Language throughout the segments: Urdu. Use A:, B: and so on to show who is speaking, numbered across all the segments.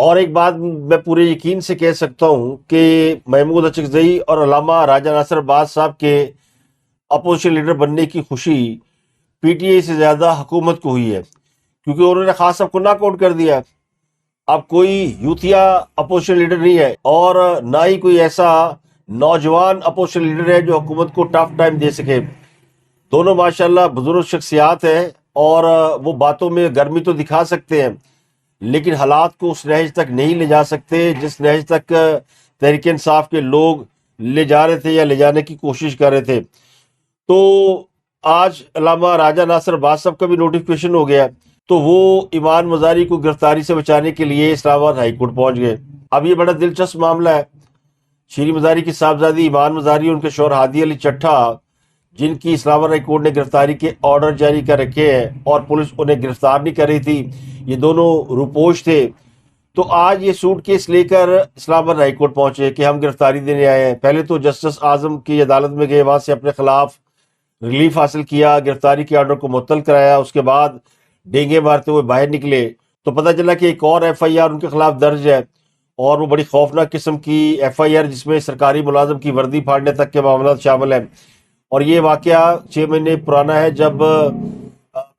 A: اور ایک بات میں پورے یقین سے کہہ سکتا ہوں کہ محمود اچکزئی اور علامہ راجہ ناصر عباس صاحب کے اپوزیشن لیڈر بننے کی خوشی پی ٹی آئی سے زیادہ حکومت کو ہوئی ہے، کیونکہ انہوں نے خاص صاحب کو ناک آؤٹ کر دیا۔ اب کوئی یوتھیا اپوزیشن لیڈر نہیں ہے اور نہ ہی کوئی ایسا نوجوان اپوزیشن لیڈر ہے جو حکومت کو ٹف ٹائم دے سکے۔ دونوں ماشاءاللہ بزرگ شخصیات ہیں اور وہ باتوں میں گرمی تو دکھا سکتے ہیں لیکن حالات کو اس نہج تک نہیں لے جا سکتے جس نہج تک تحریک انصاف کے لوگ لے جا رہے تھے یا لے جانے کی کوشش کر رہے تھے۔ تو آج علامہ راجہ ناصر عباس صاحب کا بھی نوٹیفکیشن ہو گیا، تو وہ ایمان مزاری کو گرفتاری سے بچانے کے لیے اسلام آباد ہائی کورٹ پہنچ گئے۔ اب یہ بڑا دلچسپ معاملہ ہے۔ شیریں مزاری کی صاحبزادی ایمان مزاری اور ان کے شوہر ہادی علی چٹھا، جن کی اسلام آباد ہائی کورٹ نے گرفتاری کے آرڈر جاری کر رکھے ہیں اور پولیس انہیں گرفتار نہیں کر رہی تھی، یہ دونوں روپوش تھے، تو آج یہ سوٹ کیس لے کر اسلام آباد ہائی کورٹ پہنچے کہ ہم گرفتاری دینے آئے ہیں۔ پہلے تو جسٹس اعظم کی عدالت میں گئے، وہاں سے اپنے خلاف ریلیف حاصل کیا، گرفتاری کے آرڈر کو معطل کرایا، اس کے بعد ڈینگے مارتے ہوئے باہر نکلے تو پتہ چلا کہ ایک اور ایف آئی آر ان کے خلاف درج ہے، اور وہ بڑی خوفناک قسم کی ایف آئی آر جس میں سرکاری ملازم کی وردی پھاڑنے تک کے معاملات شامل ہیں۔ اور یہ واقعہ 6 مہینے پرانا ہے، جب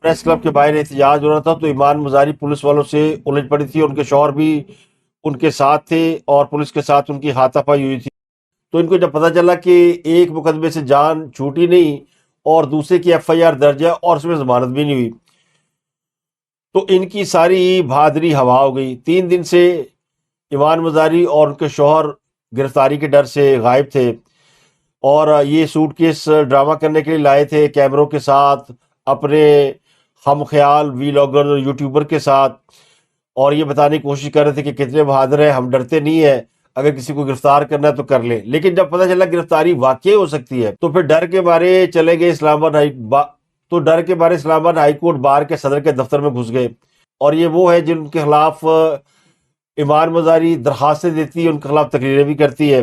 A: پریس کلب کے باہر احتجاج ہو رہا تھا تو ایمان مزاری پولیس والوں سے الجھ پڑی تھی، ان کے شوہر بھی ان کے ساتھ تھے اور پولیس کے ساتھ ان کی ہاتھا پائی ہوئی تھی۔ تو ان کو جب پتہ چلا کہ ایک مقدمے سے جان چھوٹی نہیں اور دوسرے کی ایف آئی آر درج ہے اور اس میں ضمانت بھی نہیں ہوئی، تو ان کی ساری بہادری ہوا ہو گئی۔ 3 دن سے ایمان مزاری اور ان کے شوہر گرفتاری کے ڈر سے غائب تھے اور یہ سوٹ کیس ڈرامہ کرنے کے لیے لائے تھے، کیمروں کے ساتھ، اپنے ہم خیال وی لاگر یوٹیوبر کے ساتھ، اور یہ بتانے کی کوشش کر رہے تھے کہ کتنے بہادر ہیں، ہم ڈرتے نہیں ہیں، اگر کسی کو گرفتار کرنا ہے تو کر لیں۔ لیکن جب پتہ چلا گرفتاری واقعی ہو سکتی ہے تو پھر ڈر کے مارے چلے گئے اسلام آباد ہائی کورٹ بار کے صدر کے دفتر میں گھس گئے، اور یہ وہ ہے جن کے خلاف ایمان مزاری درخواستیں دیتی ہے، ان کے خلاف تقریریں بھی کرتی ہے۔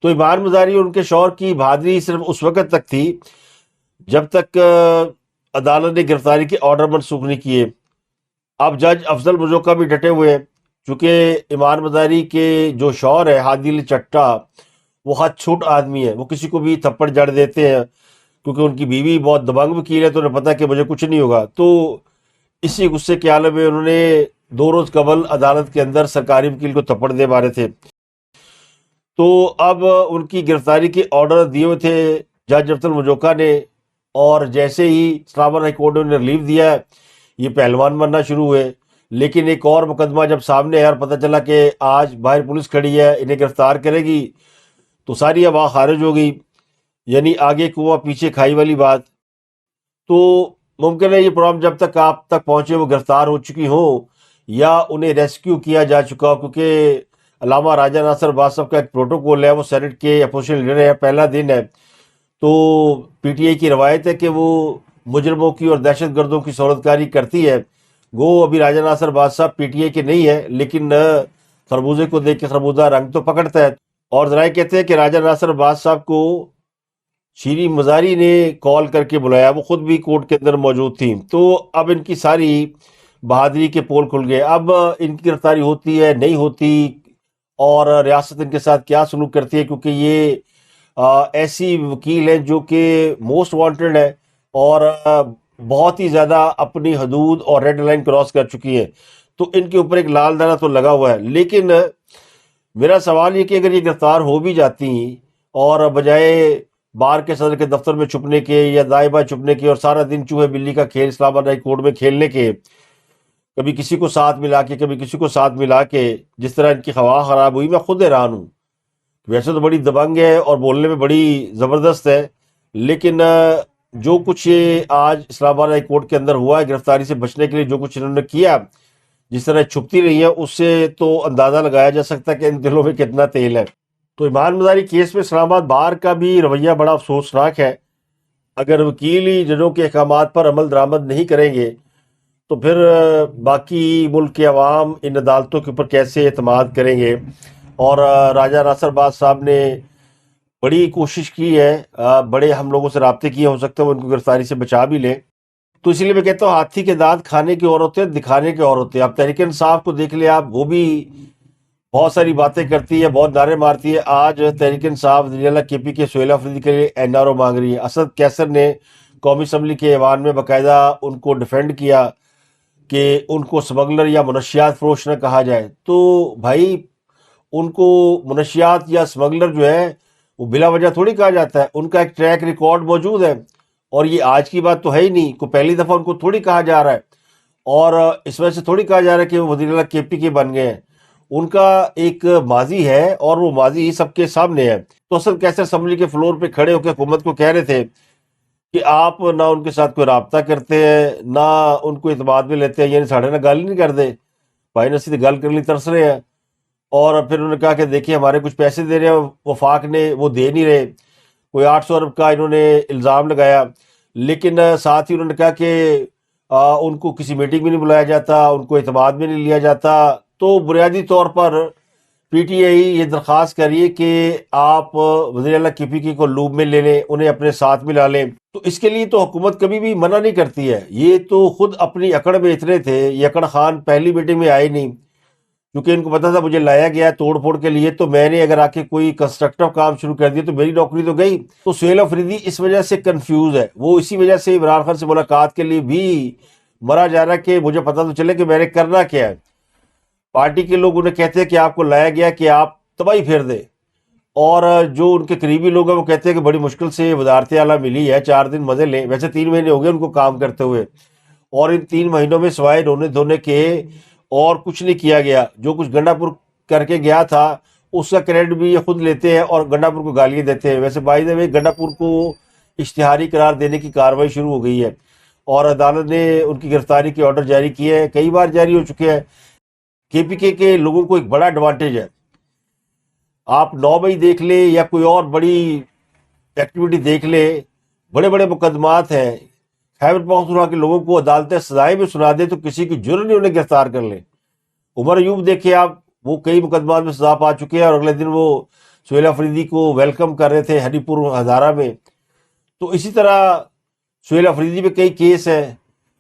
A: تو ایمان مزاری اور ان کے شوہر کی بہادری صرف اس وقت تک تھی جب تک عدالت نے گرفتاری کے آرڈر منسوخ نہیں کیے۔ اب جج افضل مجوکا بھی ڈٹے ہوئے ہیں، چونکہ ایمان مزاری کے جو شوہر ہے ہادی علی چٹھا، وہ ہاتھ چھوٹ آدمی ہے، وہ کسی کو بھی تھپڑ جڑ دیتے ہیں، کیونکہ ان کی بیوی بہت دبنگ وکیل ہے تو انہیں پتا کہ مجھے کچھ نہیں ہوگا۔ تو اسی غصے کے عالم میں انہوں نے 2 روز قبل عدالت کے اندر سرکاری وکیل کو تھپڑ دے مارے تھے۔ تو اب ان کی گرفتاری کے آرڈر دیے ہوئے تھے جج افضل مجوکا نے، اور جیسے ہی اسلام آباد ہائی کورٹ نے انہیں ریلیف دیا، یہ پہلوان بننا شروع ہوئے۔ لیکن ایک اور مقدمہ جب سامنے آیا اور پتہ چلا کہ آج باہر پولیس کھڑی ہے، انہیں گرفتار کرے گی، تو ساری افواہ خارج ہو گئی، یعنی آگے کنواں پیچھے کھائی والی بات۔ تو ممکن ہے یہ پروگرام جب تک آپ تک پہنچے وہ گرفتار ہو چکی ہوں یا انہیں ریسکیو کیا جا چکا ہو، کیونکہ علامہ راجہ ناصر عباس صاحب کا ایک پروٹوکول ہے، وہ سینٹ کے اپوزیشن لیڈر ہے، پہلا دن ہے، تو پی ٹی آئی کی روایت ہے کہ وہ مجرموں کی اور دہشت گردوں کی صورتکاری کرتی ہے۔ گو ابھی راجہ ناصر عباس صاحب پی ٹی آئی کے نہیں ہے، لیکن خربوزے کو دیکھ کے خربوزہ رنگ تو پکڑتا ہے، اور ذرائع کہتے ہیں کہ راجہ ناصر عباس صاحب کو شیریں مزاری نے کال کر کے بلایا، وہ خود بھی کورٹ کے اندر موجود تھیں۔ تو اب ان کی ساری بہادری کے پول کھل گئے۔ اب ان کی گرفتاری ہوتی ہے نہیں ہوتی اور ریاست ان کے ساتھ کیا سلوک کرتی ہے، کیونکہ یہ ایسی وکیل ہیں جو کہ موسٹ وانٹڈ ہے اور بہت ہی زیادہ اپنی حدود اور ریڈ لائن کراس کر چکی ہیں، تو ان کے اوپر ایک لال دانہ تو لگا ہوا ہے۔ لیکن میرا سوال یہ کہ اگر یہ گرفتار ہو بھی جاتی ہیں اور بجائے بار کے صدر کے دفتر میں چھپنے کے یا دائیں بائیں چھپنے کے اور سارا دن چوہے بلی کا کھیل اسلام آباد ہائی کورٹ میں کھیلنے کے، کبھی کسی کو ساتھ ملا کے کبھی کسی کو ساتھ ملا کے جس طرح ان کی خواہ خراب ہوئی، میں خود حیران ہوں۔ ویسے تو بڑی دبنگ ہے اور بولنے میں بڑی زبردست ہے، لیکن جو کچھ یہ آج اسلام آباد ہائی کورٹ کے اندر ہوا ہے گرفتاری سے بچنے کے لیے، جو کچھ انہوں نے کیا، جس طرح چھپتی رہی ہیں، اس سے تو اندازہ لگایا جا سکتا ہے کہ ان دلوں میں کتنا تیل ہے۔ تو ایمان مزاری کیس میں اسلام آباد بار کا بھی رویہ بڑا افسوسناک ہے۔ اگر وکیل ہی ججوں کے احکامات پر عمل درآمد نہیں کریں گے تو پھر باقی ملک کے عوام ان عدالتوں کے اوپر کیسے اعتماد کریں گے؟ اور راجہ ناصر عباس صاحب نے بڑی کوشش کی ہے، بڑے ہم لوگوں سے رابطے کیے، ہو سکتا ہے وہ ان کو گرفتاری سے بچا بھی لیں۔ تو اسی لیے میں کہتا ہوں ہاتھی کے دانت کھانے کے اور ہوتے ہیں، دکھانے کے اور ہوتے ہیں۔ آپ تحریک انصاف کو دیکھ لیں، آپ وہ بھی بہت ساری باتیں کرتی ہے، بہت نعرے مارتی ہے۔ آج تحریک انصاف وزیر کے پی کے سہیل افریدی کے لیے این آر او مانگ رہی ہے۔ اسد کیسر نے قومی اسمبلی کے ایوان میں باقاعدہ ان کو ڈیفینڈ کیا کہ ان کو سمگلر یا منشیات فروش نہ کہا جائے۔ تو بھائی ان کو منشیات یا سمگلر جو ہے وہ بلا وجہ تھوڑی کہا جاتا ہے، ان کا ایک ٹریک ریکارڈ موجود ہے، اور یہ آج کی بات تو ہے ہی نہیں، کو پہلی دفعہ ان کو تھوڑی کہا جا رہا ہے، اور اس وجہ سے تھوڑی کہا جا رہا ہے کہ وہ وزیر اعلیٰ کے پی کے بن گئے ہیں۔ ان کا ایک ماضی ہے، اور وہ ماضی ہی سب کے سامنے ہے۔ تو اصل کیسے اسمبلی کے فلور پہ کھڑے ہو کے حکومت کو کہہ رہے تھے کہ آپ نہ ان کے ساتھ کوئی رابطہ کرتے ہیں، نہ ان کو اعتماد میں لیتے ہیں، یعنی ساڑھے نہ گل ہی نہیں کر دے، بھائی نے سیدھی گل کرنے ترس رہے ہیں۔ اور پھر انہوں نے کہا کہ دیکھیے ہمارے کچھ پیسے دے رہے ہیں وفاق نے، وہ دے نہیں رہے، کوئی 800 ارب کا انہوں نے الزام لگایا۔ لیکن ساتھ ہی انہوں نے کہا کہ ان کو کسی میٹنگ میں نہیں بلایا جاتا، ان کو اعتماد میں نہیں لیا جاتا۔ تو بنیادی طور پر پی ٹی آئی یہ درخواست کریے کہ آپ وزیر اعلیٰ کے پی کے کو لوب میں لے لیں، انہیں اپنے ساتھ ملا لیں۔ تو اس کے لیے تو حکومت کبھی بھی منع نہیں کرتی ہے، یہ تو خود اپنی اکڑ میں اتنے تھے، یہ اکڑ خان پہلی میٹنگ میں آئے نہیں، کیونکہ ان کو پتا تھا مجھے لایا گیا ہے توڑ پھوڑ کے لیے، تو میں نے اگر آ کے کوئی کنسٹرکٹیو کام شروع کر دیا تو میری نوکری تو گئی۔ تو سہیل افریدی اس وجہ سے کنفیوز ہے، وہ اسی وجہ سے عمران خان سے ملاقات کے لیے بھی مرا جا رہا ہے کہ مجھے پتا تو چلے کہ میں نے کرنا کیا ہے۔ پارٹی کے لوگ انہیں کہتے ہیں کہ آپ کو لایا گیا کہ آپ تباہی پھیر دیں، اور جو ان کے قریبی لوگ ہیں وہ کہتے ہیں کہ بڑی مشکل سے وزارت اعلیٰ ملی ہے، 4 دن مزے لیں۔ ویسے 3 مہینے ہو گئے ان کو کام کرتے ہوئے، اور ان 3 مہینوں میں سوائے رونے دھونے کے اور کچھ نہیں کیا گیا۔ جو کچھ گنڈا پور کر کے گیا تھا اس کا کریڈٹ بھی یہ خود لیتے ہیں اور گنڈا پور کو گالیاں دیتے ہیں۔ ویسے بائی دا وے گنڈا پور کو اشتہاری قرار دینے کی کارروائی شروع ہو گئی ہے، اور عدالت نے ان کی گرفتاری کے آرڈر جاری کیے ہیں، کئی بار جاری ہو چکے ہیں۔ کے پی کے لوگوں کو ایک بڑا ایڈوانٹیج ہے، آپ 9 مئی دیکھ لیں یا کوئی اور بڑی ایکٹیویٹی دیکھ لیں، بڑے بڑے مقدمات ہیں، خیبر پختونخوا کے لوگوں کو عدالتیں سزائیں بھی سنا دیں تو کسی کی جرت نہیں انہیں گرفتار کر لیں۔ عمر ایوب دیکھیں آپ، وہ کئی مقدمات میں سزا پا چکے ہیں، اور اگلے دن وہ سہیل افریدی کو ویلکم کر رہے تھے ہری پور ہزارہ میں۔ تو اسی طرح سہیل افریدی پہ کئی کیس ہیں،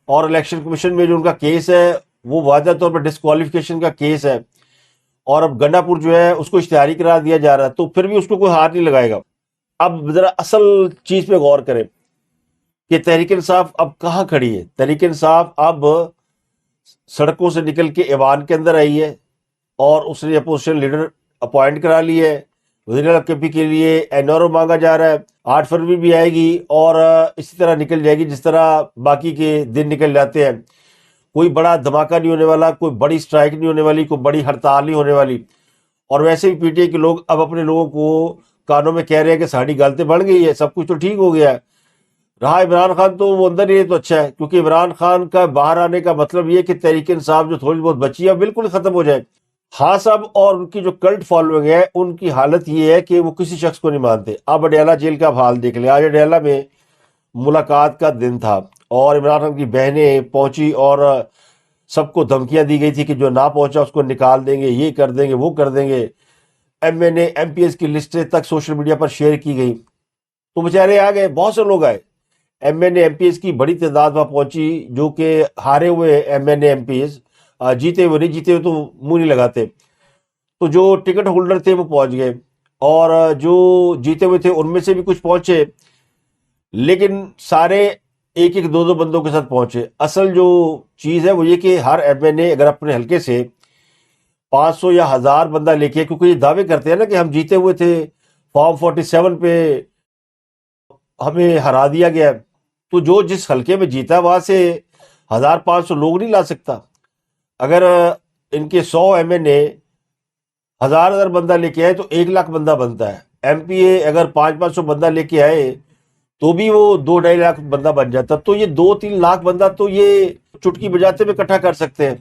A: اور الیکشن کمیشن میں جو ان کا کیس ہے وہ واضح طور پر ڈسکوالیفیکیشن کا کیس ہے، اور اب گنڈا پور جو ہے اس کو اشتہاری قرار دیا جا رہا ہے، تو پھر بھی اس کو کوئی ہاتھ نہیں لگائے گا۔ اب ذرا اصل چیز پہ غور کریں کہ تحریک انصاف اب کہاں کھڑی ہے۔ تحریک انصاف اب سڑکوں سے نکل کے ایوان کے اندر آئی ہے، اور اس نے اپوزیشن لیڈر اپوائنٹ کرا لی ہے۔ وزیر اعلیٰ کے پی کے لیے این آر او مانگا جا رہا ہے، 8 فروری بھی آئے گی، اور اسی طرح نکل جائے گی جس طرح باقی کے دن نکل جاتے ہیں۔ کوئی بڑا دھماکہ نہیں ہونے والا، کوئی بڑی سٹرائک نہیں ہونے والی، کوئی بڑی ہڑتال نہیں ہونے والی۔ اور ویسے بھی پی ٹی آئی کے لوگ اب اپنے لوگوں کو کانوں میں کہہ رہے ہیں کہ ساری غلطیں بڑھ گئی ہے، سب کچھ تو ٹھیک ہو گیا ہے۔ رہا عمران خان تو وہ اندر ہی ہے تو اچھا ہے، کیونکہ عمران خان کا باہر آنے کا مطلب یہ کہ تحریک انصاف جو تھوڑی بہت بچی ہے بالکل ختم ہو جائے۔ ہاں صاحب اور ان کی جو کلٹ فالوئنگ ہے ان کی حالت یہ ہے کہ وہ کسی شخص کو نہیں مانتے۔ اب اڈیالہ جیل کا حال دیکھ لیں، آج اڈیالہ میں ملاقات کا دن تھا، اور عمران خان کی بہنیں پہنچی، اور سب کو دھمکیاں دی گئی تھی کہ جو نہ پہنچا اس کو نکال دیں گے، یہ کر دیں گے، وہ کر دیں گے۔ M N A M P S کی لسٹیں تک سوشل میڈیا پر شیئر کی گئی، تو بیچارے آ گئے، بہت سے لوگ آئے۔ M N A M P S کی بڑی تعداد وہاں پہنچی، جو کہ ہارے ہوئے M N A M P S, جیتے ہوئے نہیں، جیتے ہوئے تو منہ نہیں لگاتے، تو جو ٹکٹ ہولڈر تھے وہ پہنچ گئے، اور جو جیتے ہوئے تھے ان میں سے بھی کچھ پہنچے، لیکن سارے ایک ایک دو بندوں کے ساتھ پہنچے۔ اصل جو چیز ہے وہ یہ کہ ہر ایم این اے اگر اپنے حلقے سے 500 یا 1000 بندہ لے کے، کیونکہ یہ دعوے کرتے ہیں نا کہ ہم جیتے ہوئے تھے، فارم 47 پہ ہمیں ہرا دیا گیا، تو جو جس حلقے میں جیتا وہاں سے 1500 لوگ نہیں لا سکتا۔ اگر ان کے 100 ایم این اے 1000 بندہ لے کے آئے تو 1 لاکھ بندہ بنتا ہے۔ ایم پی اے اگر 500 بندہ لے کے آئے تو بھی وہ 2-2.5 لاکھ بندہ بن جاتا، تو یہ 2-3 لاکھ بندہ تو یہ چٹکی بجاتے میں اکٹھا کر سکتے ہیں،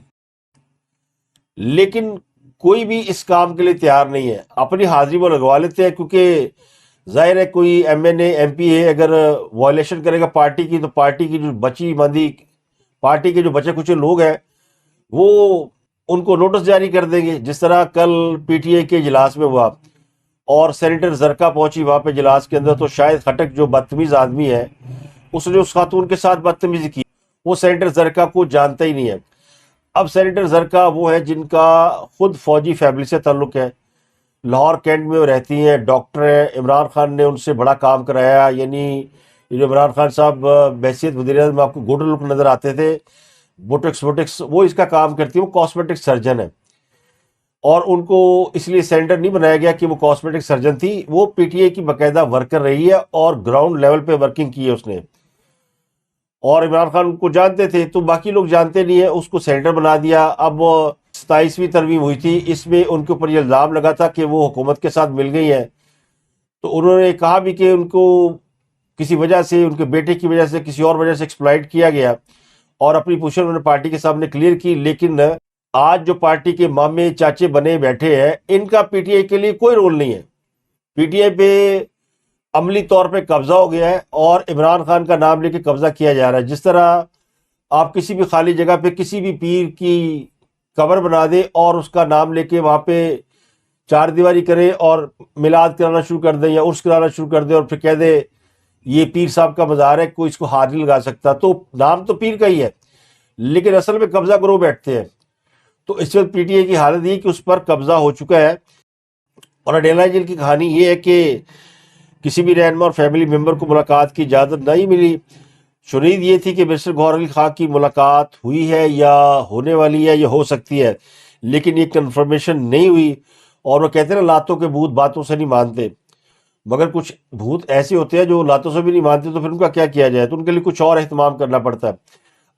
A: لیکن کوئی بھی اس کام کے لیے تیار نہیں ہے۔ اپنی حاضری وہ لگوا لیتے ہیں، کیونکہ ظاہر ہے کوئی M N A M P A اگر وائلیشن کرے گا پارٹی کی، تو پارٹی کی جو بچی ماندی پارٹی کے جو بچے کچھ لوگ ہیں وہ ان کو نوٹس جاری کر دیں گے، جس طرح کل پی ٹی آئی کے اجلاس میں ہوا، اور سینیٹر زرکا پہنچی وہاں پہ اجلاس کے اندر، تو شاید خٹک جو بدتمیز آدمی ہے اس نے اس خاتون کے ساتھ بدتمیزی کی، وہ سینیٹر زرکا کو جانتا ہی نہیں ہے۔ اب سینیٹر زرکا وہ ہے جن کا خود فوجی فیملی سے تعلق ہے، لاہور کینٹ میں وہ رہتی ہیں، ڈاکٹر ہیں، عمران خان نے ان سے بڑا کام کرایا، یعنی یہ جو عمران خان صاحب بحیثیت وزیر اعظم میں آپ کو گڈ لک نظر آتے تھے، بوٹکس وہ اس کا کام کرتی ہیں، وہ کاسمیٹک سرجن ہے، اور ان کو اس لیے سینیٹر نہیں بنایا گیا کہ وہ کاسمیٹک سرجن تھی، وہ پی ٹی آئی کی باقاعدہ ورکر رہی ہے اور گراؤنڈ لیول پہ ورکنگ کی ہے اس نے، اور عمران خان کو جانتے تھے تو باقی لوگ جانتے نہیں ہیں، اس کو سینیٹر بنا دیا۔ اب 27ویں ترمیم ہوئی تھی، اس میں ان کے اوپر یہ الزام لگا تھا کہ وہ حکومت کے ساتھ مل گئی ہیں، تو انہوں نے کہا بھی کہ ان کو کسی وجہ سے، ان کے بیٹے کی وجہ سے، کسی اور وجہ سے ایکسپلائٹ کیا گیا، اور اپنی پوزیشن انہوں نے پارٹی کے سامنے کلیئر کی۔ لیکن آج جو پارٹی کے مامے چاچے بنے بیٹھے ہیں، ان کا پی ٹی آئی کے لیے کوئی رول نہیں ہے، پی ٹی آئی پہ عملی طور پہ قبضہ ہو گیا ہے اور عمران خان کا نام لے کے قبضہ کیا جا رہا ہے۔ جس طرح آپ کسی بھی خالی جگہ پہ کسی بھی پیر کی قبر بنا دے اور اس کا نام لے کے وہاں پہ چار دیواری کرے اور میلاد کرانا شروع کر دیں یا عرس کرانا شروع کر دیں اور پھر کہہ دے یہ پیر صاحب کا مزار ہے، کوئی اس کو ہاتھ نہیں لگا سکتا، تو نام تو پیر کا ہی ہے لیکن اصل میں قبضہ گروہ بیٹھتے ہیں۔ تو اس وقت پی ٹی آئی کی حالت یہ کہ اس پر قبضہ ہو چکا ہے، اور اڈیلا جیل کی کہانی یہ ہے کہ کسی بھی رہنما اور فیملی ممبر کو ملاقات کی اجازت نہیں ملی۔ شنید یہ تھی کہ مسٹر گوہر علی خان کی ملاقات ہوئی ہے یا ہونے والی ہے یا ہو سکتی ہے، لیکن یہ کنفرمیشن نہیں ہوئی، اور وہ کہتے ہیں نا لاتوں کے بھوت باتوں سے نہیں مانتے، مگر کچھ بھوت ایسے ہوتے ہیں جو لاتوں سے بھی نہیں مانتے، تو پھر ان کا کیا کیا جائے، تو ان کے لیے کچھ اور اہتمام کرنا پڑتا ہے۔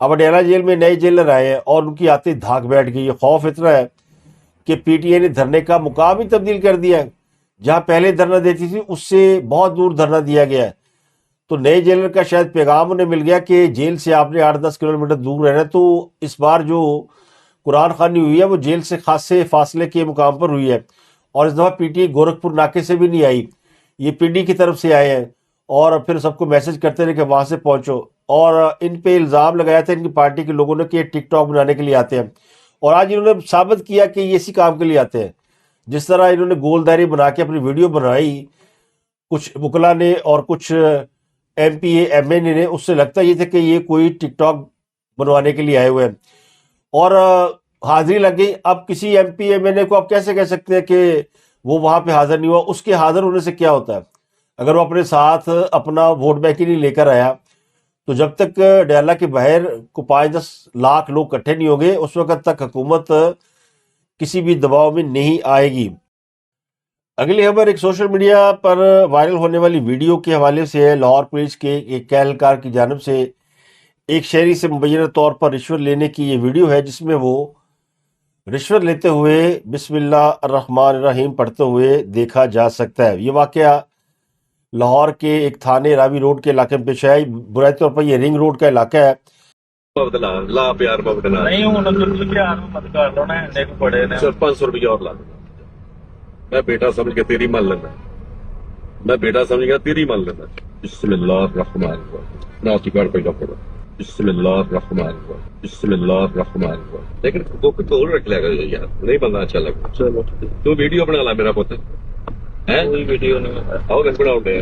A: اب اڈیالہ جیل میں نئے جیلر آئے ہیں اور ان کی آتے دھاک بیٹھ گئی ہے، خوف اتنا ہے کہ پی ٹی آئی نے دھرنے کا مقام ہی تبدیل کر دیا ہے، جہاں پہلے دھرنا دیتی تھی اس سے بہت دور دھرنا دیا گیا ہے۔ تو نئے جیلر کا شاید پیغام انہیں مل گیا کہ جیل سے آپ نے 8-10 کلومیٹر دور رہنا ہے، تو اس بار جو قرآن خوانی ہوئی ہے وہ جیل سے خاصے فاصلے کے مقام پر ہوئی ہے، اور اس دفعہ پی ٹی آئی گورکھپور ناکے سے بھی نہیں آئی، یہ پی ڈی کی طرف سے آئے ہیں، اور پھر سب کو میسج کرتے رہے کہ وہاں سے پہنچو، اور ان پہ الزام لگایا تھا ان کی پارٹی کے لوگوں نے کہ یہ ٹک ٹاک بنانے کے لیے آتے ہیں، اور آج انہوں نے ثابت کیا کہ یہ اسی کام کے لیے آتے ہیں۔ جس طرح انہوں نے گول دائری بنا کے اپنی ویڈیو بنائی کچھ وکلا نے اور کچھ M P A M N A نے، اس سے لگتا یہ تھا کہ یہ کوئی ٹک ٹاک بنوانے کے لیے آئے ہوئے ہیں، اور حاضری لگ گئی۔ اب کسی ایم پی ایم این اے کو آپ کیسے کہہ سکتے ہیں کہ وہ وہاں پہ حاضر نہیں ہوا؟ اس کے حاضر ہونے سے کیا ہوتا ہے اگر وہ اپنے ساتھ اپنا ووٹ بینک ہی نہیں لے کر آیا؟ تو جب تک ڈیالہ کے باہر کو 5-10 لاکھ لوگ اکٹھے نہیں ہوں گے اس وقت تک حکومت کسی بھی دباؤ میں نہیں آئے گی۔ اگلی خبر ایک سوشل میڈیا پر وائرل ہونے والی ویڈیو کے حوالے سے ہے۔ لاہور پولیس کے ایک اہلکار کی جانب سے ایک شہری سے مبینہ طور پر رشوت لینے کی یہ ویڈیو ہے، جس میں وہ رشوت لیتے ہوئے بسم اللہ الرحمن الرحیم پڑھتے ہوئے دیکھا جا سکتا ہے۔ یہ واقعہ لاہور کے ایک تھانے راوی روڈ کے علاقے میں پیش آئی۔ برائے طور پر یہ رنگ روڈ کا علاقہ ہے۔
B: لا پیار بدلا
C: نہیں ہوں تم پیار مت کر لو نا ایک بڑے نے
B: 500 روپیہ اور لا میں بیٹا سمجھ کے تیری مان لینا، میں بیٹا سمجھ گیا تیری مان لینا۔ بسم اللہ الرحمن الرحیم ناتی کار پیدا کرو، بسم اللہ الرحمن الرحیم بسم اللہ الرحمن الرحیم۔ لیکن وہ تو رکھ لے گا یار، نہیں بندہ اچھا لگا۔ چلو تو ویڈیو بنا لا میرا پوتا ہے،
C: کوئی ویڈیو نہیں
B: اور بنا اٹھے۔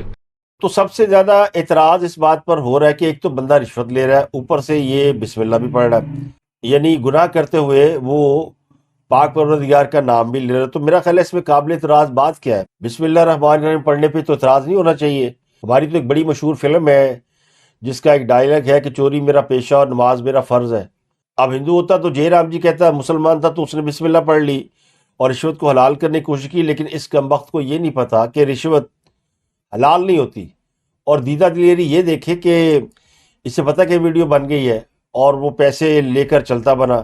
A: تو سب سے زیادہ اعتراض اس بات پر ہو رہا ہے کہ ایک تو بندہ رشوت لے رہا ہے، اوپر سے یہ بسم اللہ بھی پڑھ رہا ہے، یعنی گناہ کرتے ہوئے وہ پاک پروردگار کا نام بھی لے رہا ہے۔ تو میرا خیال ہے اس میں قابل اعتراض بات کیا ہے؟ بسم اللہ الرحمن الرحیم پڑھنے پہ تو اعتراض نہیں ہونا چاہیے۔ ہماری تو ایک بڑی مشہور فلم ہے جس کا ایک ڈائلاگ ہے کہ چوری میرا پیشہ اور نماز میرا فرض ہے۔ اب ہندو ہوتا تو جے رام جی کہتا ہے، مسلمان تھا تو اس نے بسم اللہ پڑھ لی اور رشوت کو حلال کرنے کی کوشش کی، لیکن اس کمبخت کو یہ نہیں پتا کہ رشوت حلال نہیں ہوتی، اور دیدہ دلیری یہ دیکھے کہ اس سے پتہ کہ ویڈیو بن گئی ہے اور وہ پیسے لے کر چلتا بنا۔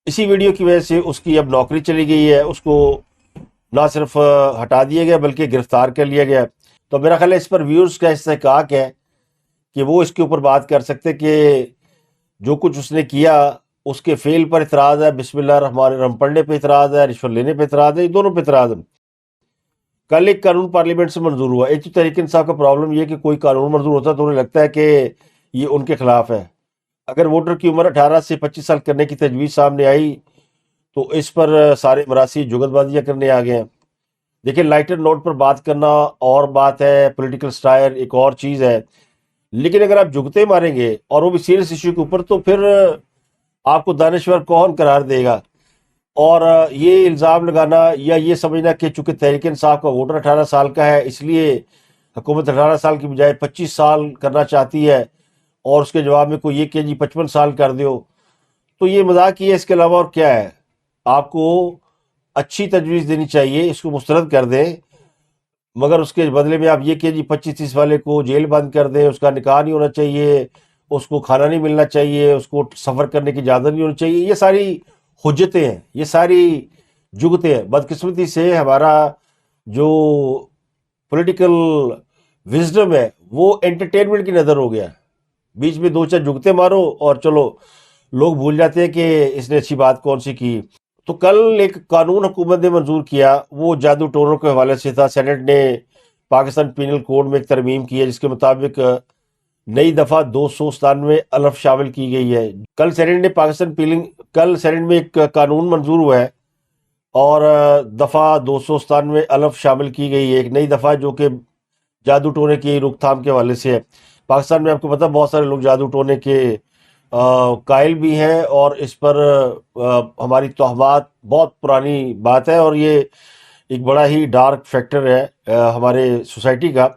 A: اسی ویڈیو کی وجہ سے اس کی اب نوکری چلی گئی ہے، اس کو نہ صرف ہٹا دیا گیا بلکہ گرفتار کر لیا گیا۔ تو میرا خیال ہے اس پر ویورز کا استحقاق ہے کہ وہ اس کے اوپر بات کر سکتے کہ جو کچھ اس نے کیا اس کے فعل پر اعتراض ہے، بسم اللہ الرحمن الرحیم پڑھنے پہ اعتراض ہے، رشوت لینے پہ اعتراض ہے، یہ دونوں پہ اعتراض ہے۔ کل ایک قانون پارلیمنٹ سے منظور ہوا۔ ایک تو تحریک انصاف کا پرابلم یہ کہ کوئی قانون منظور ہوتا ہے تو انہیں لگتا ہے کہ یہ ان کے خلاف ہے۔ اگر ووٹر کی عمر 18 سے 25 سال کرنے کی تجویز سامنے آئی تو اس پر سارے مراسی جگت بازیاں کرنے آ گئے ہیں۔ دیکھیں لائٹر نوٹ پر بات کرنا اور بات ہے، پولیٹیکل سٹائر ایک اور چیز ہے، لیکن اگر آپ جگتے ماریں گے اور وہ بھی سیریس ایشو کے اوپر تو پھر آپ کو دانشور کون قرار دے گا؟ اور یہ الزام لگانا یا یہ سمجھنا کہ چونکہ تحریک انصاف کا ووٹر 18 سال کا ہے اس لیے حکومت 18 سال کی بجائے 25 سال کرنا چاہتی ہے، اور اس کے جواب میں کوئی یہ کہ جی 55 سال کر دیو، تو یہ مذاق ہی ہے، اس کے علاوہ اور کیا ہے؟ آپ کو اچھی تجویز دینی چاہیے، اس کو مسترد کر دیں، مگر اس کے بدلے میں آپ یہ کہ جی 25-30 والے کو جیل بند کر دیں، اس کا نکاح نہیں ہونا چاہیے، اس کو کھانا نہیں ملنا چاہیے، اس کو سفر کرنے کی اجازت نہیں ہونی چاہیے، یہ ساری حجتیں ہیں، یہ ساری جگتیں ہیں۔ بدقسمتی سے ہمارا جو پولیٹیکل وزڈم ہے وہ انٹرٹینمنٹ کی نظر ہو گیا، بیچ میں دو چار جگتے مارو اور چلو، لوگ بھول جاتے ہیں کہ اس نے اچھی بات کون سی کی۔ تو کل ایک قانون حکومت نے منظور کیا، وہ جادو ٹوروں کے حوالے سے تھا۔ سینٹ نے پاکستان پینل کوڈ میں ایک ترمیم کی ہے جس کے مطابق نئی دفعہ 297 الف شامل کی گئی ہے۔ کل سینٹ میں ایک قانون منظور ہوا ہے اور دفعہ 297 الف شامل کی گئی ہے، ایک نئی دفعہ جو کہ جادو ٹونے کی روک تھام کے حوالے سے ہے۔ پاکستان میں آپ کو پتہ بہت سارے لوگ جادو ٹونے کے قائل بھی ہیں، اور اس پر ہماری توہمات بہت پرانی بات ہے، اور یہ ایک بڑا ہی ڈارک فیکٹر ہے ہمارے سوسائٹی کا۔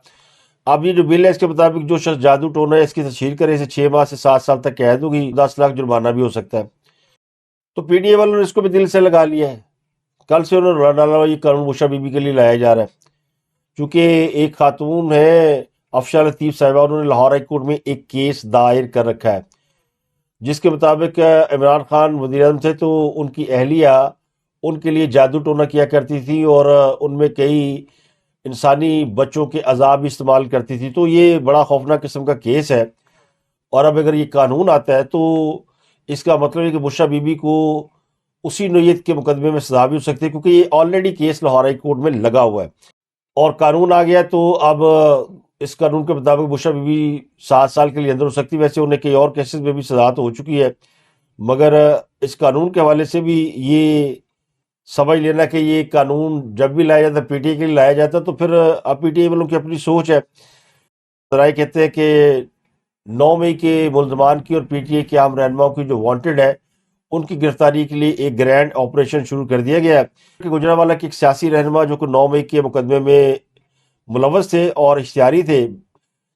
A: اب یہ جو بل ہے اس کے مطابق جو شخص جادو ٹونا ہے اس کی تشہیر کرے، اسے 6 ماہ سے 7 سال تک قید ہوگی، 10 لاکھ جرمانہ بھی ہو سکتا ہے۔ تو پی ٹی اے والوں نے اس کو بھی دل سے لگا لیا ہے، کل سے انہوں نے رولا ڈالا، یہ قانون بشا بی بی کے لیے لایا جا رہا ہے، چونکہ ایک خاتون ہے افشا لطیف صاحبہ، انہوں نے لاہور ہائی کورٹ میں ایک کیس دائر کر رکھا ہے جس کے مطابق عمران خان وزیر اعظم تھے تو ان کی اہلیہ ان کے لیے جادو ٹونا کیا کرتی تھی، اور ان میں کئی انسانی بچوں کے عذاب بھی استعمال کرتی تھی۔ تو یہ بڑا خوفناک قسم کا کیس ہے، اور اب اگر یہ قانون آتا ہے تو اس کا مطلب ہے کہ بشا بی بی کو اسی نوعیت کے مقدمے میں سزا بھی ہو سکتی ہے، کیونکہ یہ already case Lahore high court میں لگا ہوا ہے، اور قانون آ گیا تو اب اس قانون کے مطابق بشا بی بی 7 سال کے لیے اندر ہو سکتی ہے۔ ویسے انہیں کئی اور کیسز میں بھی سزا تو ہو چکی ہے، مگر اس قانون کے حوالے سے بھی یہ سمجھ لینا کہ یہ قانون جب بھی لایا جاتا پی ٹی اے کے لیے لایا جاتا، تو پھر اب پی ٹی اے والوں کی اپنی سوچ ہے۔ ذرائع کہتے ہیں کہ 9 مئی کے ملزمان کی اور پی ٹی اے کے عام رہنماؤں کی جو وانٹڈ ہے ان کی گرفتاری کے لیے ایک گرینڈ آپریشن شروع کر دیا گیا ہے کہ گجرانوالہ کے ایک سیاسی رہنما جو کہ 9 مئی کے مقدمے میں ملوث تھے اور اشتہاری تھے،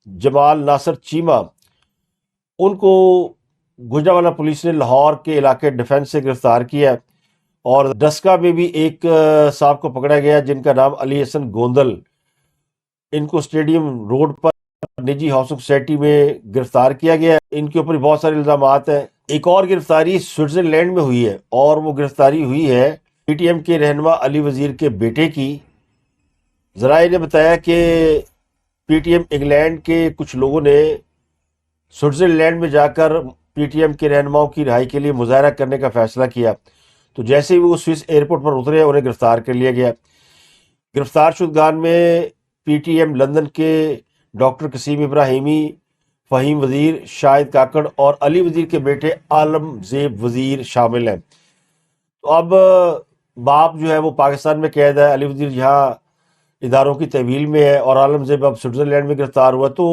A: جمال ناصر چیمہ، ان کو گجرانوالہ پولیس نے لاہور کے علاقے ڈیفنس سے گرفتار کیا ہے، اور ڈسکا میں بھی ایک صاحب کو پکڑا گیا جن کا نام علی حسن گوندل، ان کو اسٹیڈیم روڈ پر نجی ہاؤسنگ سوسائٹی میں گرفتار کیا گیا ہے۔ ان کے اوپر بہت سارے الزامات ہیں۔ ایک اور گرفتاری سوئٹزرلینڈ میں ہوئی ہے، اور وہ گرفتاری ہوئی ہے پی ٹی ایم کے رہنما علی وزیر کے بیٹے کی۔ ذرائع نے بتایا کہ پی ٹی ایم انگلینڈ کے کچھ لوگوں نے سوئٹزرلینڈ میں جا کر پی ٹی ایم کے رہنماؤں کی رہائی کے لیے مظاہرہ کرنے کا فیصلہ کیا، تو جیسے ہی وہ سوئس ایئرپورٹ پر اترے انہیں گرفتار کر لیا گیا۔ گرفتار شدگان میں پی ٹی ایم لندن کے ڈاکٹر قسیم ابراہیمی، فہیم وزیر، شاہد کاکڑ اور علی وزیر کے بیٹے عالم زیب وزیر شامل ہیں۔ تو اب باپ جو ہے وہ پاکستان میں قید ہے، علی وزیر یہاں اداروں کی تحویل میں ہے، اور عالم زیب اب سوئٹزرلینڈ میں گرفتار ہوا۔ تو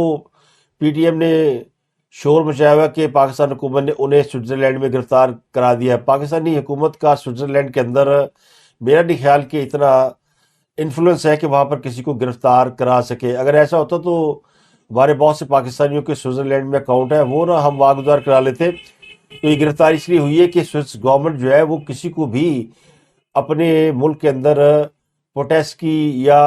A: پی ٹی ایم نے شور مچایا ہوا کہ پاکستان حکومت نے انہیں سوئٹزرلینڈ میں گرفتار کرا دیا۔ پاکستانی حکومت کا سوئٹزرلینڈ کے اندر میرا نہیں خیال کہ اتنا انفلوئنس ہے کہ وہاں پر کسی کو گرفتار کرا سکے۔ اگر ایسا ہوتا تو ہمارے بہت سے پاکستانیوں کے سوئٹزرلینڈ میں اکاؤنٹ ہے، وہ نہ ہم واگزار کرا لیتے۔ تو یہ گرفتاری اس لیے ہوئی ہے کہ سوئس گورنمنٹ جو ہے وہ کسی کو بھی اپنے ملک کے اندر پروٹیسٹ کی یا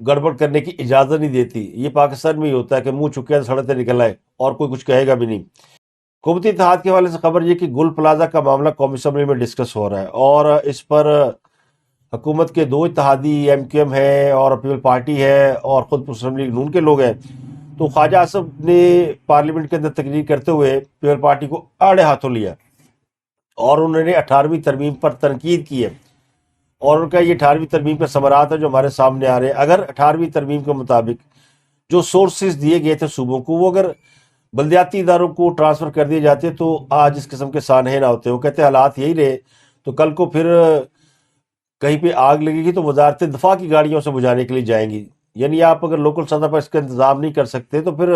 A: گڑبڑ کرنے کی اجازت نہیں دیتی۔ یہ پاکستان میں ہی ہوتا ہے کہ منہ چکے سڑک سے نکل آئے اور کوئی کچھ کہے گا بھی نہیں۔ قومی اتحاد کے حوالے سے خبر یہ کہ گل پلازا کا معاملہ قومی اسمبلی میں ڈسکس ہو رہا ہے، اور اس پر حکومت کے 2 اتحادی ایم کیو ایم ہے اور پیپل پارٹی ہے اور خود مسلم لیگ نون کے لوگ ہیں۔ تو خواجہ آصف نے پارلیمنٹ کے اندر تقریر کرتے ہوئے پیپل پارٹی کو آڑے ہاتھوں لیا، اور انہوں نے 18ویں ترمیم پر تنقید کی ہے، اور ان کا یہ 18ویں ترمیم کے ثمرات ہیں جو ہمارے سامنے آ رہے ہیں۔ اگر 18ویں ترمیم کے مطابق جو سورسز دیے گئے تھے صوبوں کو، وہ اگر بلدیاتی اداروں کو ٹرانسفر کر دیے جاتے تو آج اس قسم کے سانحے نہ ہوتے۔ وہ کہتے ہیں حالات یہی رہے تو کل کو پھر کہیں پہ آگ لگے گی تو وزارت دفاع کی گاڑیوں سے بجھانے کے لیے جائیں گی۔ یعنی آپ اگر لوکل سطح پر اس کا انتظام نہیں کر سکتے تو پھر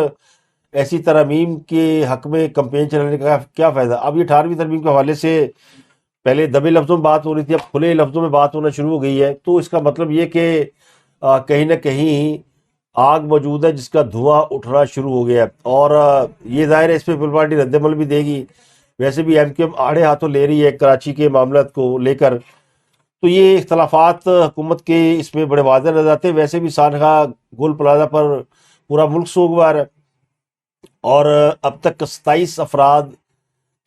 A: ایسی ترامیم کے حق میں کمپین چلانے کا کیا فائدہ؟ اب یہ 18ویں ترمیم کے حوالے سے پہلے دبے لفظوں میں بات ہو رہی تھی، اب کھلے لفظوں میں بات ہونا شروع ہو گئی ہے، تو اس کا مطلب یہ کہ کہیں نہ کہیں آگ موجود ہے جس کا دھواں اٹھنا شروع ہو گیا ہے، اور یہ ظاہر ہے اس پہ پیپل پارٹی رد عمل بھی دے گی۔ ویسے بھی ایم کیو ایم آڑے ہاتھوں لے رہی ہے کراچی کے معاملات کو لے کر، تو یہ اختلافات حکومت کے اس میں بڑے واضح نظر آتے ہیں۔ ویسے بھی سانحہ گول پلازہ پر پورا ملک سوگوار ہے، اور اب تک 27 افراد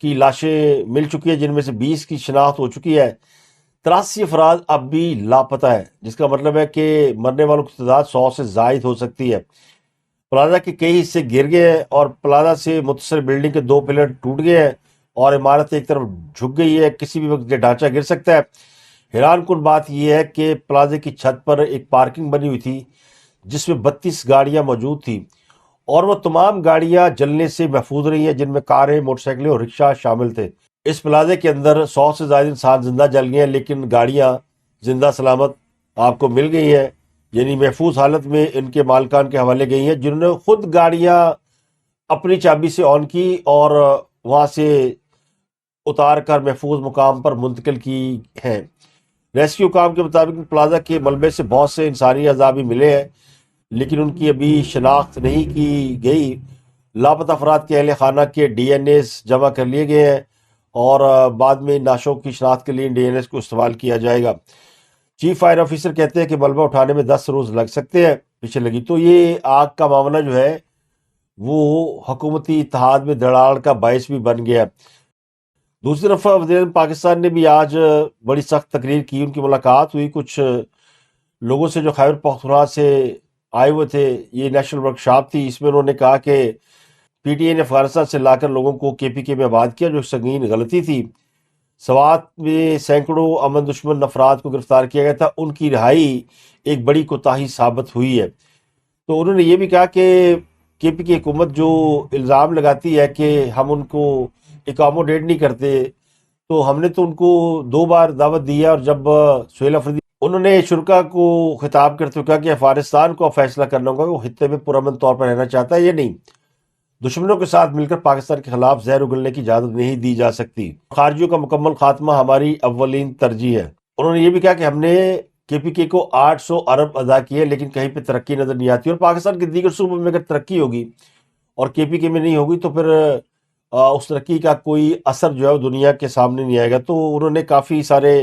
A: کی لاشیں مل چکی ہیں، جن میں سے 20 کی شناخت ہو چکی ہے، 83 افراد اب بھی لاپتہ ہے، جس کا مطلب ہے کہ مرنے والوں کی تعداد 100 سے زائد ہو سکتی ہے۔ پلازہ کے کئی حصے گر گئے ہیں، اور پلازہ سے متصل بلڈنگ کے 2 پلر ٹوٹ گئے ہیں، اور عمارت ایک طرف جھک گئی ہے، کسی بھی وقت یہ ڈھانچہ گر سکتا ہے۔ حیران کن بات یہ ہے کہ پلازے کی چھت پر ایک پارکنگ بنی ہوئی تھی جس میں 32 گاڑیاں موجود تھیں، اور وہ تمام گاڑیاں جلنے سے محفوظ رہی ہیں، جن میں کاریں، موٹر سائیکلیں اور رکشہ شامل تھے۔ اس پلازے کے اندر 100 سے زائد انسان زندہ جل گئے ہیں، لیکن گاڑیاں زندہ سلامت آپ کو مل گئی ہیں، یعنی محفوظ حالت میں ان کے مالکان کے حوالے گئی ہیں، جنہوں نے خود گاڑیاں اپنی چابی سے آن کی اور وہاں سے اتار کر محفوظ مقام پر منتقل کی ہیں۔ ریسکیو کام کے مطابق پلازہ کے ملبے سے بہت سے انسانی اعضاء بھی ملے ہیں، لیکن ان کی ابھی شناخت نہیں کی گئی۔ لاپتہ افراد کے اہل خانہ کے ڈی این ایز جمع کر لیے گئے ہیں، اور بعد میں ان نعشوں کی شناخت کے لیے ڈی این ایز کو استعمال کیا جائے گا۔ چیف فائر آفیسر کہتے ہیں کہ ملبہ اٹھانے میں 10 روز لگ سکتے ہیں پیچھے لگی۔ تو یہ آگ کا معاملہ جو ہے وہ حکومتی اتحاد میں دڑاڑ کا باعث بھی بن گیا۔ دوسری طرف وزیر اعظم پاکستان نے بھی آج بڑی سخت تقریر کی، ان کی ملاقات ہوئی کچھ لوگوں سے جو خیبر پختونخوا سے آئے ہوئے تھے۔ یہ نیشنل ورکشاپ تھی، اس میں انہوں نے کہا کہ پی ٹی آئی نے افغانستان سے لا کر لوگوں کو کے پی کے میں آباد کیا، جو سنگین غلطی تھی۔ سوات میں سینکڑوں امن دشمن افراد کو گرفتار کیا گیا تھا، ان کی رہائی ایک بڑی کوتاہی ثابت ہوئی ہے۔ تو انہوں نے یہ بھی کہا کہ کے پی کی حکومت جو الزام لگاتی ہے کہ ہم ان کو اکاموڈیٹ نہیں کرتے، تو ہم نے تو ان کو 2 بار دعوت دی ہے، اور جب سہیل افریدی انہوں نے شرکا کو خطاب کرتے ہوئے کہا کہ افغانستان کو فیصلہ کرنا ہوگا کہ وہ خطے میں پرامن طور پر رہنا چاہتا ہے یا نہیں، دشمنوں کے ساتھ مل کر پاکستان کے خلاف زہر اگلنے کی اجازت نہیں دی جا سکتی، خارجیوں کا مکمل خاتمہ ہماری اولین ترجیح ہے۔ انہوں نے یہ بھی کہا کہ ہم نے کے پی کے کو 800 ارب ادا کیے، لیکن کہیں پہ ترقی نظر نہیں آتی، اور پاکستان کے دیگر صوبوں میں اگر ترقی ہوگی اور کے پی کے میں نہیں ہوگی تو پھر اس ترقی کا کوئی اثر جو ہے وہ دنیا کے سامنے نہیں آئے گا۔ تو انہوں نے کافی سارے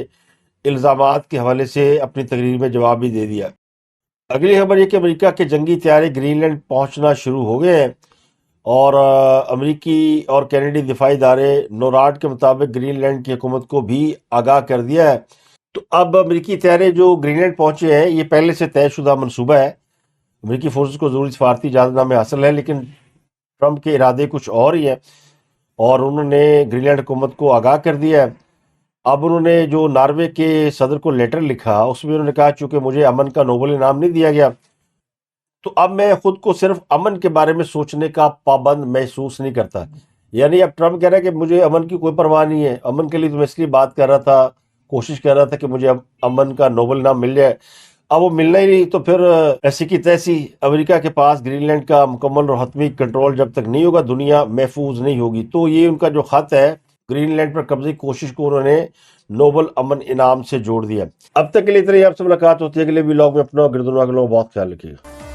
A: الزامات کے حوالے سے اپنی تقریر میں جواب بھی دے دیا۔ اگلی خبر یہ کہ امریکہ کے جنگی طیارے گرین لینڈ پہنچنا شروع ہو گئے ہیں، اور امریکی اور کینیڈی دفاعی ادارے نوراڈ کے مطابق گرین لینڈ کی حکومت کو بھی آگاہ کر دیا ہے۔ تو اب امریکی طیارے جو گرین لینڈ پہنچے ہیں، یہ پہلے سے طے شدہ منصوبہ ہے۔ امریکی فورسز کو ضروری سفارتی اجازت نامے حاصل ہے، لیکن ٹرمپ کے ارادے کچھ اور ہی ہیں، اور انہوں نے گرین لینڈ حکومت کو آگاہ کر دیا ہے۔ اب انہوں نے جو ناروے کے صدر کو لیٹر لکھا، اس میں انہوں نے کہا چونکہ مجھے امن کا نوبل انعام نہیں دیا گیا، تو اب میں خود کو صرف امن کے بارے میں سوچنے کا پابند محسوس نہیں کرتا۔ یعنی اب ٹرمپ کہہ رہا ہے کہ مجھے امن کی کوئی پرواہ نہیں ہے، امن کے لیے تو میں اس لیے بات کر رہا تھا، کوشش کر رہا تھا کہ مجھے امن کا نوبل انعام مل جائے، اب وہ ملنا ہی نہیں، تو پھر ایسی کی تیسی امریکہ کے پاس گرین لینڈ کا مکمل اور حتمی کنٹرول جب تک نہیں ہوگا، دنیا محفوظ نہیں ہوگی۔ تو یہ ان کا جو خط ہے گرین لینڈ پر قبضے کی کوشش کو انہوں نے نوبل امن انعام سے جوڑ دیا۔ اب تک کے لیے اتنا ہی، آپ سے ملاقات ہوتی ہے اگلے ولاگ میں۔ اپنا گردنواگ لوگوں بہت خیال رکھیے گا۔